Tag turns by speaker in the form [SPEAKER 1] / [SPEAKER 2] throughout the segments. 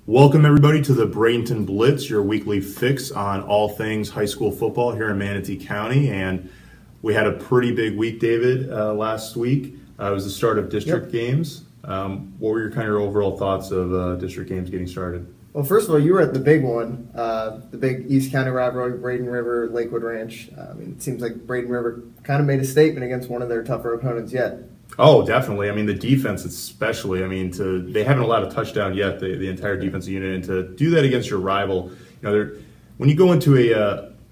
[SPEAKER 1] Welcome everybody to the Bradenton Blitz, your weekly fix on all things high school football here in Manatee County. And we had a pretty big week, David, last week. It was the start of district games. What were your overall thoughts of district games getting started?
[SPEAKER 2] Well, first of all, you were at the big one, the big East County rivalry, Braden River, Lakewood Ranch. It seems like Braden River kind of made a statement against one of their tougher opponents yet.
[SPEAKER 1] Oh, definitely. The defense especially. They haven't allowed a touchdown yet, the entire defensive unit, and to do that against your rival, when you go into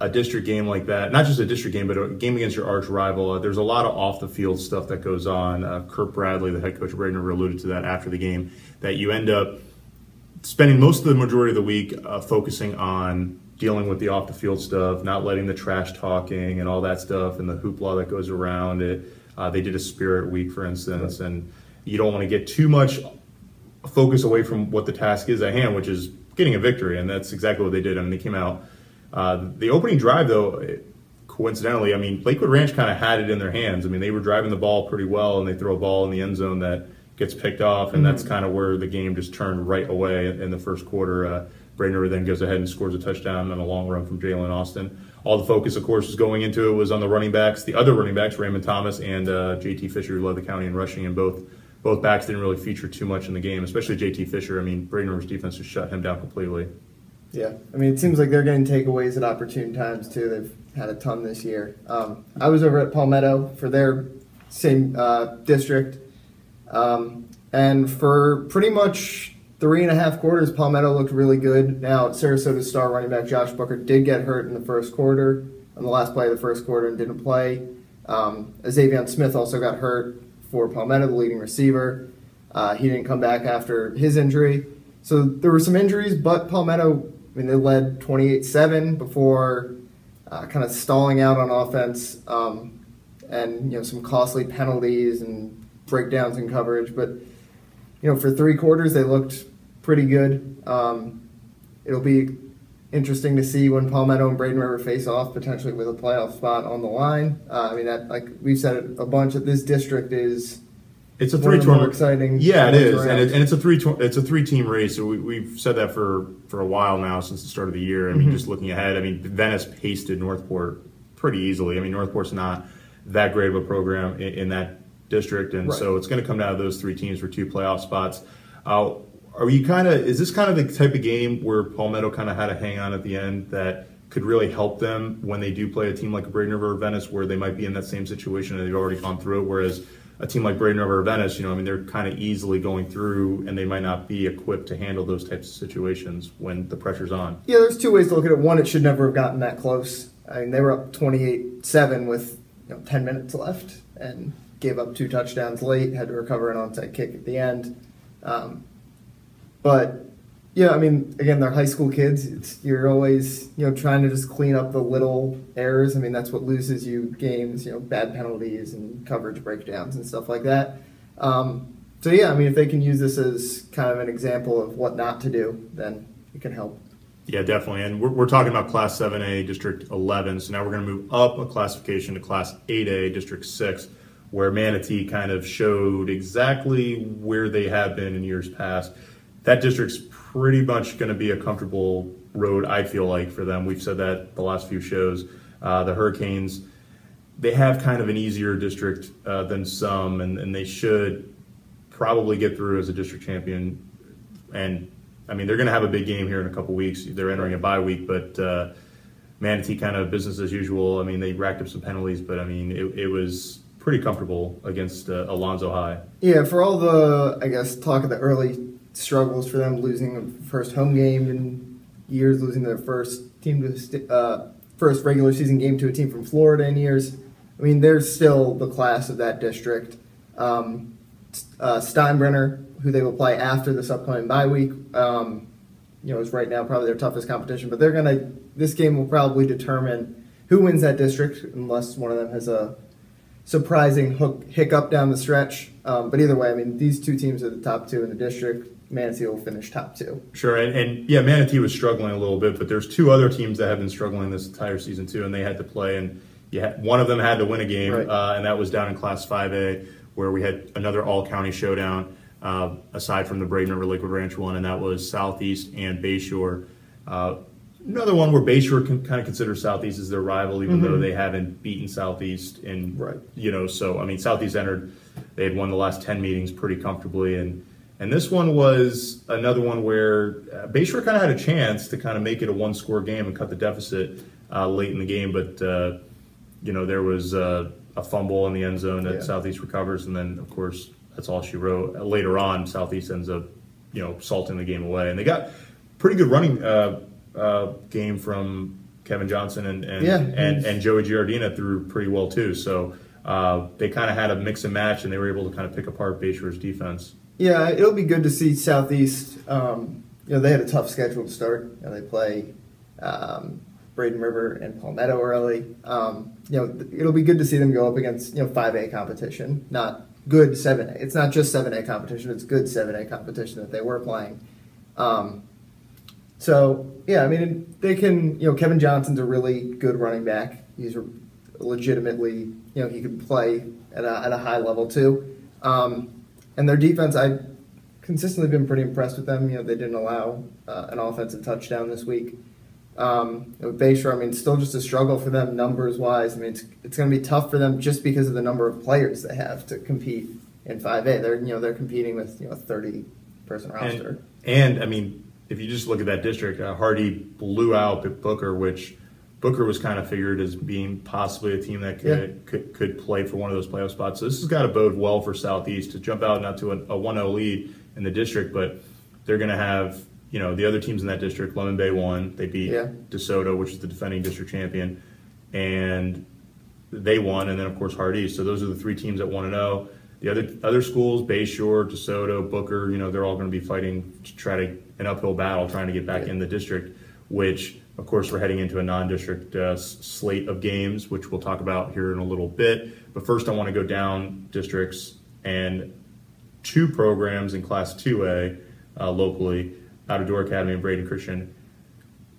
[SPEAKER 1] a district game like that, not just a district game, but a game against your arch rival, there's a lot of off-the-field stuff that goes on. Kurt Bradley, the head coach of Braden River, alluded to that after the game, that you end up spending most of the majority of the week focusing on dealing with the off-the-field stuff, not letting the trash talking and all that stuff and the hoopla that goes around it. They did a spirit week, for instance, and you don't want to get too much focus away from what the task is at hand, which is getting a victory, and that's exactly what they did. They came out. The opening drive, though, coincidentally, Lakewood Ranch kind of had it in their hands. They were driving the ball pretty well, and they throw a ball in the end zone that gets picked off, and that's kind of where the game just turned right away in the first quarter. Braden River then goes ahead and scores a touchdown on a long run from Jalen Austin. All the focus, of course, was going into it was on the running backs. The other running backs, Raymond Thomas and JT Fisher, who led the county in rushing, and both backs didn't really feature too much in the game, especially JT Fisher. Braden River's defense just shut him down completely.
[SPEAKER 2] Yeah, it seems like they're getting takeaways at opportune times, too. They've had a ton this year. I was over at Palmetto for their same district, and for pretty much 3.5 quarters, Palmetto looked really good. Now, Sarasota's star running back Josh Booker did get hurt in the first quarter, on the last play of the first quarter, and didn't play. Xavier Smith also got hurt for Palmetto, the leading receiver. He didn't come back after his injury. So there were some injuries, but Palmetto, they led 28-7 before kind of stalling out on offense, and some costly penalties and breakdowns in coverage. But for 3 quarters, they looked pretty good. It'll be interesting to see when Palmetto and Braden River face off, potentially with a playoff spot on the line. That, like we've said it a bunch, that this district is
[SPEAKER 1] it's a
[SPEAKER 2] one of the more exciting.
[SPEAKER 1] Yeah, it is, and it's a three-team race. So we've said that for a while now, since the start of the year. Just looking ahead, Venice pasted Northport pretty easily. Northport's not that great of a program in that district, and so it's going to come down to those 3 teams for 2 playoff spots. Is this kind of the type of game where Palmetto kind of had to hang on at the end that could really help them when they do play a team like Braden River or Venice, where they might be in that same situation and they've already gone through it, whereas a team like Braden River or Venice, they're kind of easily going through and they might not be equipped to handle those types of situations when the pressure's on? Yeah,
[SPEAKER 2] there's 2 ways to look at it. One, it should never have gotten that close. They were up 28-7 with 10 minutes left and gave up 2 touchdowns late, had to recover an onside kick at the end. But, yeah, again, they're high school kids. You're always, trying to just clean up the little errors. That's what loses you games, bad penalties and coverage breakdowns and stuff like that. So, yeah, if they can use this as kind of an example of what not to do, then it can help.
[SPEAKER 1] Yeah, definitely. And we're talking about Class 7A, District 11. So now we're going to move up a classification to Class 8A, District 6, where Manatee kind of showed exactly where they have been in years past. That district's pretty much going to be a comfortable road, I feel like, for them. We've said that the last few shows. The Hurricanes, they have kind of an easier district than some, and they should probably get through as a district champion. And, they're going to have a big game here in a couple weeks. They're entering a bye week, but Manatee kind of business as usual. They racked up some penalties, but, it was pretty comfortable against Alonzo High.
[SPEAKER 2] Yeah, for all the, talk of the early struggles for them, losing the first home game in years, losing their first regular season game to a team from Florida in years. They're still the class of that district. Steinbrenner, who they will play after this upcoming bye week, is right now probably their toughest competition. But this game will probably determine who wins that district, unless one of them has a surprising hiccup down the stretch. But either way, these 2 teams are the top 2 in the district. Manatee will finish top 2.
[SPEAKER 1] Sure, and yeah, Manatee was struggling a little bit, but there's 2 other teams that have been struggling this entire season too, and they had to play, and one of them had to win a game, and that was down in Class 5A, where we had another all-county showdown. aside from the Braden River Lakewood Ranch one, and that was Southeast and Bayshore. Another one where Bayshore can kind of consider Southeast as their rival, even though they haven't beaten Southeast. And, so, I mean, Southeast they had won the last 10 meetings pretty comfortably. And this one was another one where Bayshore kind of had a chance to kind of make it a one-score game and cut the deficit late in the game. But, there was a fumble in the end zone that Southeast recovers. And then, of course, that's all she wrote. Later on, Southeast ends up, salting the game away. And they got pretty good running game from Kevin Johnson and Joey Giardina threw pretty well too. So they kind of had a mix and match, and they were able to kind of pick apart Bayshore's defense. Yeah,
[SPEAKER 2] it'll be good to see Southeast. They had a tough schedule to start. They play Braden River and Palmetto early. It'll be good to see them go up against 5A competition, not good 7A. It's not just 7A competition; it's good 7A competition that they were playing. So, I mean, they can, Kevin Johnson's a really good running back. He's legitimately, he can play at a high level too. And their defense, I've consistently been pretty impressed with them. They didn't allow an offensive touchdown this week. Bayshore, I mean, still just a struggle for them numbers-wise. I mean, it's going to be tough for them just because of the number of players they have to compete in 5A. They're competing with, a 30-person roster.
[SPEAKER 1] And, I mean, if you just look at that district, Hardy blew out Booker, which Booker was kind of figured as being possibly a team that could play for one of those playoff spots. So this has got to bode well for Southeast to jump out not to a 1-0 lead in the district, but they're going to have, the other teams in that district. Lemon Bay won. They beat DeSoto, which is the defending district champion, and they won. And then, of course, Hardy. So those are the three teams that 1-0. The other schools, Bayshore, DeSoto, Booker, they're all going to be fighting to try to an uphill battle trying to get back in the district, which, of course, we're heading into a non-district slate of games, which we'll talk about here in a little bit. But first, I want to go down districts, and two programs in Class 2A locally, Out of Door Academy and Braden Christian,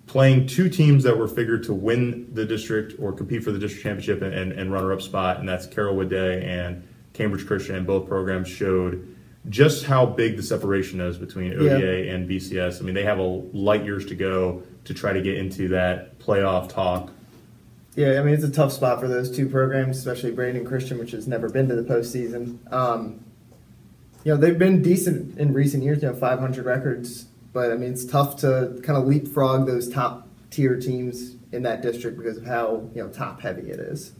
[SPEAKER 1] playing two teams that were figured to win the district or compete for the district championship and runner-up spot, and that's Carrollwood Day and Cambridge Christian. And both programs showed just how big the separation is between ODA and BCS. I mean, they have a light years to go to try to get into that playoff talk.
[SPEAKER 2] Yeah, I mean, it's a tough spot for those two programs, especially Bradenton Christian, which has never been to the postseason. They've been decent in recent years, 500 records, but I mean, it's tough to kind of leapfrog those top tier teams in that district because of how, top heavy it is.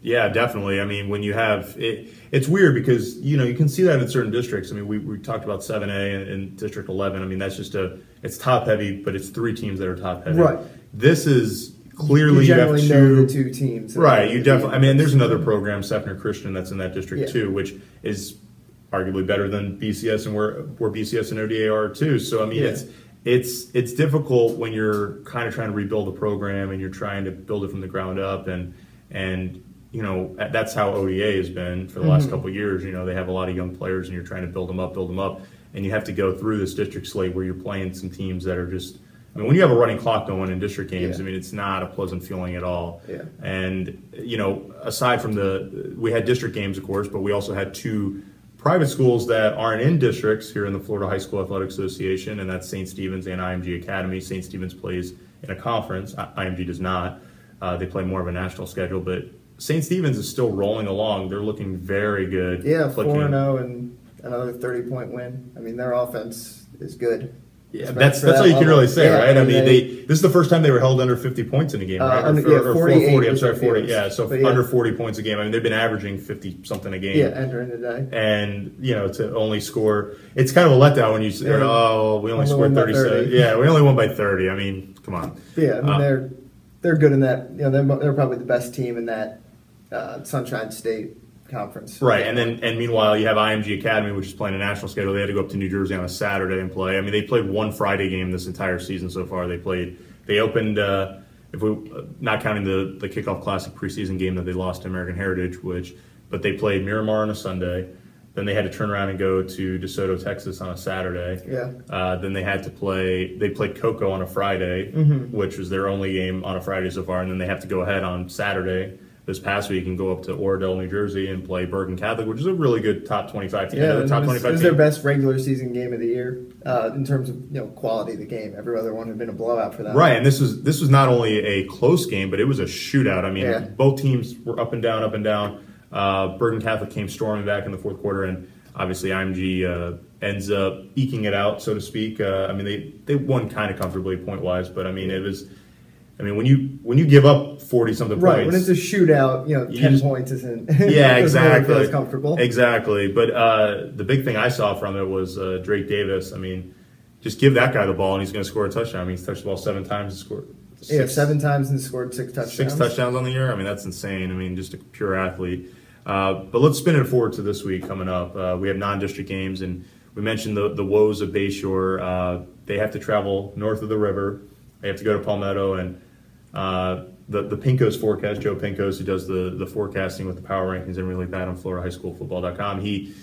[SPEAKER 1] Yeah, definitely. I mean, when you have it, it's weird because, you can see that in certain districts. I mean, we talked about 7A and District 11. I mean, that's just it's top heavy, but it's three teams that are top heavy.
[SPEAKER 2] Right.
[SPEAKER 1] This is clearly
[SPEAKER 2] you generally know the two teams.
[SPEAKER 1] Right. You definitely. I mean, there's another program, Sept Christian, that's in that district too, which is arguably better than BCS and where BCS and ODA are too. So I mean, it's difficult when you're kind of trying to rebuild a program and you're trying to build it from the ground up and that's how ODA has been for the last couple of years. They have a lot of young players, and you're trying to build them up, and you have to go through this district slate where you're playing some teams that are just. I mean, when you have a running clock going in district games, I mean, it's not a pleasant feeling at all.
[SPEAKER 2] Yeah.
[SPEAKER 1] And aside from we had district games, of course, but we also had two private schools that aren't in districts here in the Florida High School Athletic Association, and that's St. Stephen's and IMG Academy. St. Stephen's plays in a conference. IMG does not. They play more of a national schedule, but St. Stephen's is still rolling along. They're looking very good.
[SPEAKER 2] Yeah, 4-0 and another 30-point win. I mean, their offense is good.
[SPEAKER 1] Yeah, that's all you can really say, right? I mean, this is the first time they were held under 50 points in a game, right?
[SPEAKER 2] Or 40.
[SPEAKER 1] I'm sorry, 40. Yeah, so under 40 points a game. I mean, they've been averaging 50-something a game.
[SPEAKER 2] Yeah, entering the day.
[SPEAKER 1] And, to only score – it's kind of a letdown when you say, we only scored 37. Yeah, we only won by 30. I mean, come on.
[SPEAKER 2] Yeah, I mean, they're good in that. They're probably the best team in that Sunshine State conference.
[SPEAKER 1] Right, and meanwhile you have IMG Academy, which is playing a national schedule. They had to go up to New Jersey on a Saturday and play. I mean, they played one Friday game this entire season so far. They opened, if we not counting the Kickoff Classic preseason game that they lost to American Heritage, but they played Miramar on a Sunday. Then they had to turn around and go to DeSoto, Texas on a Saturday.
[SPEAKER 2] Yeah.
[SPEAKER 1] Then they played Cocoa on a Friday, which was their only game on a Friday so far. And then they have to go ahead on Saturday this past week and go up to Oradell, New Jersey, and play Bergen Catholic, which is a really good top 25 team.
[SPEAKER 2] Yeah,
[SPEAKER 1] Top 25
[SPEAKER 2] it was
[SPEAKER 1] team.
[SPEAKER 2] their best regular season game of the year in terms of quality of the game. Every other one had been a blowout for them.
[SPEAKER 1] Right, and this was not only a close game, but it was a shootout. I mean, both teams were up and down, up and down. Bergen Catholic came storming back in the fourth quarter, and obviously IMG ends up eking it out, so to speak. I mean, they won kind of comfortably point-wise, but I mean, it was. I mean, when you give up 40-something
[SPEAKER 2] right,
[SPEAKER 1] points,
[SPEAKER 2] when it's a shootout, 10 points isn't.
[SPEAKER 1] Yeah, exactly.
[SPEAKER 2] Really comfortable.
[SPEAKER 1] Exactly, but the big thing I saw from it was Drake Davis. I mean, just give that guy the ball and he's going to score a touchdown. I mean, he's touched the ball 7 times and scored.
[SPEAKER 2] 7 times and scored 6 touchdowns.
[SPEAKER 1] 6 touchdowns on the year. I mean, that's insane. I mean, just a pure athlete. But let's spin it forward to this week coming up. We have non-district games, and we mentioned the woes of Bayshore. They have to travel north of the river. They have to go to Palmetto, and the Pinko's forecast, Joe Pinko's, who does the forecasting with the power rankings and really bad on FloridaHighSchoolFootball.com, he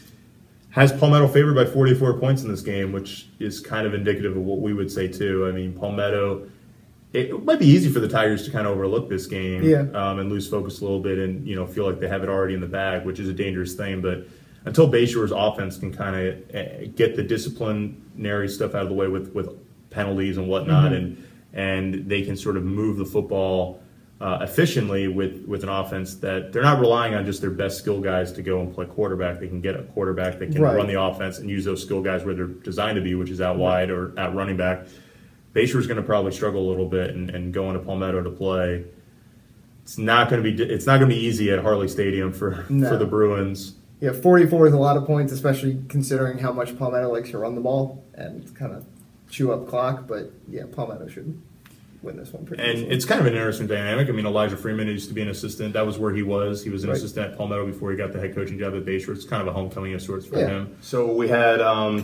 [SPEAKER 1] has Palmetto favored by 44 points in this game, which is kind of indicative of what we would say too. I mean, Palmetto, it might be easy for the Tigers to kind of overlook this game and lose focus a little bit and feel like they have it already in the bag, which is a dangerous thing. But until Bayshore's offense can kind of get the disciplinary stuff out of the way with penalties and whatnot, and they can sort of move the football efficiently with an offense that they're not relying on just their best skill guys to go and play quarterback. They can get a quarterback that can run the offense and use those skill guys where they're designed to be, which is out wide or at running back. Bayshore's going to probably struggle a little bit and go into Palmetto to play. It's not going to be easy at Harley Stadium for the Bruins.
[SPEAKER 2] Yeah, 44 is a lot of points, especially considering how much Palmetto likes to run the ball and kind of chew up clock. But yeah, Palmetto should win this one pretty easily.
[SPEAKER 1] It's kind of an interesting dynamic. I mean, Elijah Freeman used to be an assistant. That was where he was. He was an assistant at Palmetto before he got the head coaching job at Bayshore. It's kind of a homecoming of sorts for him. So we had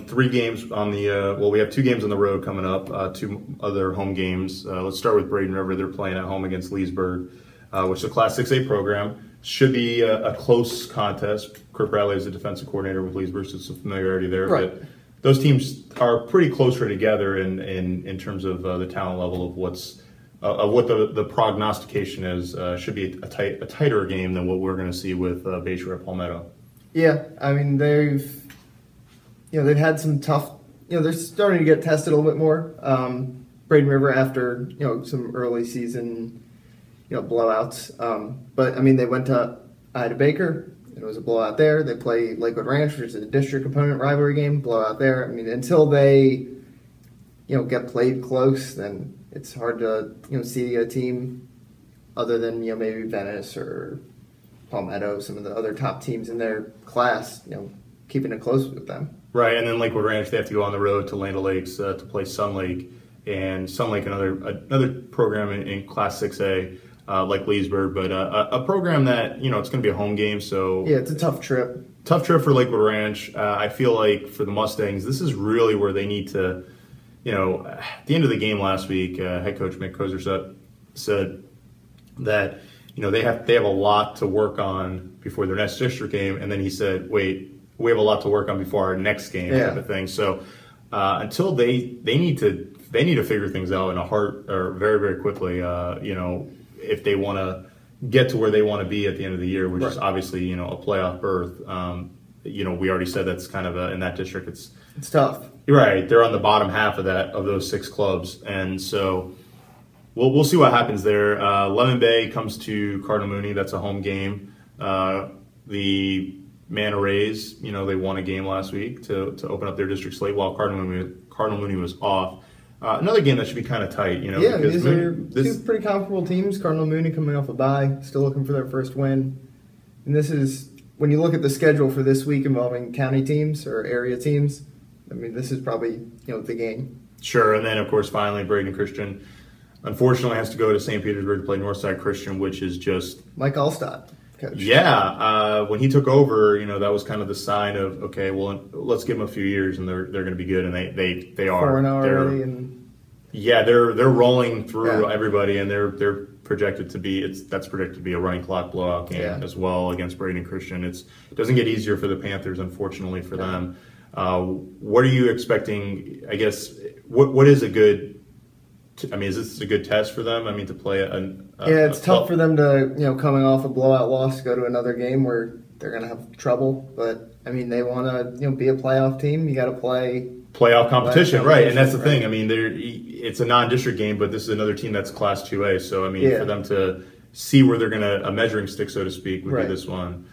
[SPEAKER 1] 3 games on the we have 2 games on the road coming up, 2 other home games. Let's start with Braden River. They're playing at home against Leesburg, which is a Class 6A program. Should be a close contest. Kirk Bradley is the defensive coordinator with Leesburg, so some familiarity there.
[SPEAKER 2] Right.
[SPEAKER 1] But those teams are pretty closer together in terms of the talent level of what the prognostication is. Should be a tighter game than what we're going to see with Bayshore at Palmetto. Yeah,
[SPEAKER 2] I mean they've had some tough. They're starting to get tested a little bit more. Braden River after some early season blowouts. But I mean they went to Ida Baker. It was a blowout there. They play Lakewood Ranch, which is a district opponent rivalry game. Blowout there. I mean, until they, get played close, then it's hard to, see a team other than, maybe Venice or Palmetto, some of the other top teams in their class, keeping it close with them.
[SPEAKER 1] Right, and then Lakewood Ranch, they have to go on the road to Land O'Lakes to play Sun Lake, and Sun Lake, another program in Class 6A. Like Leesburg, but a program that, it's going to be a home game. So
[SPEAKER 2] yeah, it's a tough trip.
[SPEAKER 1] Tough trip for Lakewood Ranch. I feel like for the Mustangs, this is really where they need to, at the end of the game last week, head coach Mick Kozer said that, they have a lot to work on before their next district game. And then he said, wait, we have a lot to work on before our next game type of thing. So until they need to figure things out in a heart or very, very quickly, if they want to get to where they want to be at the end of the year, which is obviously, a playoff berth. We already said that's kind of in that district. It's
[SPEAKER 2] tough.
[SPEAKER 1] Right. They're on the bottom half of those 6 clubs. And so we'll see what happens there. Lemon Bay comes to Cardinal Mooney. That's a home game. The Manta Rays, they won a game last week to open up their district slate while Cardinal Mooney was off. Another game that should be kind of tight,
[SPEAKER 2] Yeah, these are 2 pretty comparable teams. Cardinal Mooney coming off a bye, still looking for their first win. And this is, when you look at the schedule for this week involving county teams or area teams, I mean, this is probably, the game.
[SPEAKER 1] Sure, and then, of course, finally, Bradenton Christian, unfortunately, has to go to St. Petersburg to play Northside Christian, which is just...
[SPEAKER 2] Mike Allstott, coach.
[SPEAKER 1] Yeah, when he took over, that was kind of the sign of, okay, well, let's give them a few years, and they're going to be good, and they are.
[SPEAKER 2] 4-0 already, and...
[SPEAKER 1] Yeah, they're rolling through everybody, and they're projected to be that's predicted to be a running clock blowout game as well against Bradenton Christian. It doesn't get easier for the Panthers, unfortunately for them. What are you expecting? I guess what is a good I mean, is this a good test for them? I mean, to play
[SPEAKER 2] yeah, it's tough for them to, coming off a blowout loss, go to another game where they're going to have trouble. But, I mean, they want to, be a playoff team. You got to play
[SPEAKER 1] playoff competition, right? And that's the thing. I mean, it's a non-district game, but this is another team that's Class 2A. So, I mean, for them to see where they're going to, a measuring stick, so to speak, would be this one.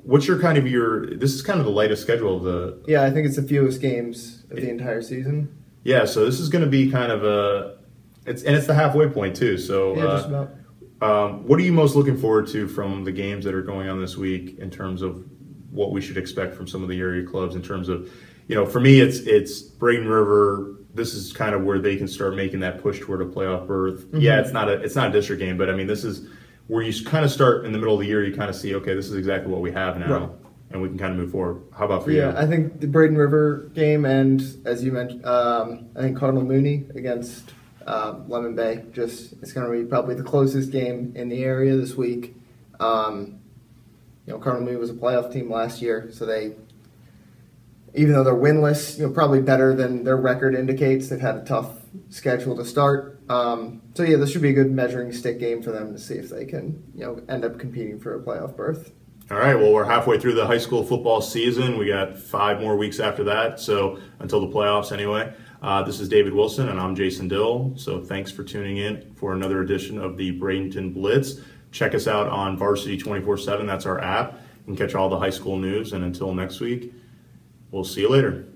[SPEAKER 1] What's your this is kind of the lightest schedule of the...
[SPEAKER 2] Yeah, I think it's the fewest games of the entire season.
[SPEAKER 1] Yeah, so this is going to be kind of it's the halfway point too. So
[SPEAKER 2] yeah, just about.
[SPEAKER 1] What are you most looking forward to from the games that are going on this week in terms of what we should expect from some of the area clubs in terms of, for me it's Braden River. This is kind of where they can start making that push toward a playoff berth. Mm-hmm. Yeah, it's not a district game, but I mean this is where you kind of start in the middle of the year. You kind of see, okay, this is exactly what we have now. Right. And we can kind of move forward. How about for you?
[SPEAKER 2] Yeah, I think the Braden River game and, as you mentioned, I think Cardinal Mooney against Lemon Bay. It's going to be probably the closest game in the area this week. Cardinal Mooney was a playoff team last year, so they, even though they're winless, probably better than their record indicates. They've had a tough schedule to start. So yeah, this should be a good measuring stick game for them to see if they can, end up competing for a playoff berth.
[SPEAKER 1] All right, well, we're halfway through the high school football season. We got 5 more weeks after that, so until the playoffs anyway. This is David Wilson, and I'm Jason Dill. So thanks for tuning in for another edition of the Bradenton Blitz. Check us out on Varsity 24/7. That's our app. You can catch all the high school news. And until next week, we'll see you later.